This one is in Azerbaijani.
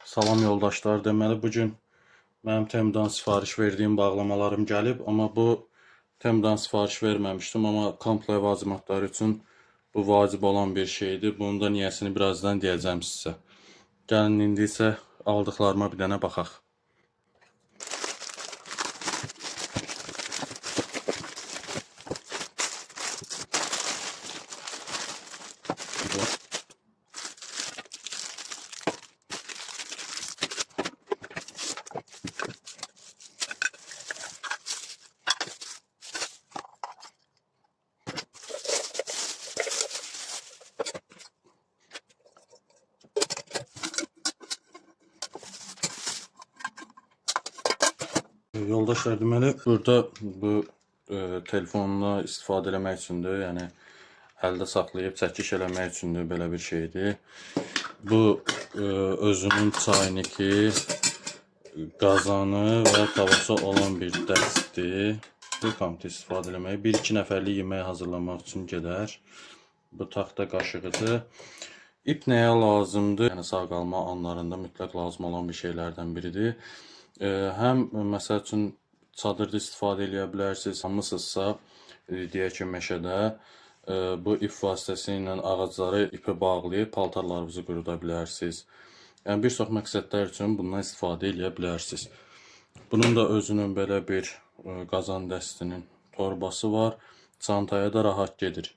Salam yoldaşlar, deməli bugün mənim Temdən sifariş verdiyim bağlamalarım gəlib, amma bu Temdən sifariş verməmişdim, amma komple ləvazimatları üçün bu vacib olan bir şeydir. Bunun da niyəsini birazdan deyəcəm sizə. Gəlin indi isə aldıqlarıma bir dənə baxaq. Yoldaşlar, deməli burada bu telefonla istifadə etmək üçündür, yəni əldə saxlayıb çəkiş eləmək üçündür, belə bir şeydir. Bu özünün çayniki, qazanı və tavası olan bir dəstdir. Bu komple istifadə etmək, 1-2 nəfərlik yemək hazırlamaq üçün gedər. Bu taxta qaşığıdır. İp nəyə lazımdır? Yəni sağ qalma anlarında mütləq lazım olan bir şeylərdən biridir. Həm məsəl üçün çadırda istifadə edə bilərsiniz. Hamısınızsa, deyək ki, meşədə bu ip vasitəsilə ağacları ipə bağlayıb paltarlarınızı quruda bilərsiniz. Yəni bir çox məqsədlər üçün bundan istifadə edə bilərsiniz. Bunun da özünün belə bir qazan dəstinin torbası var. Çantaya da rahat gedir.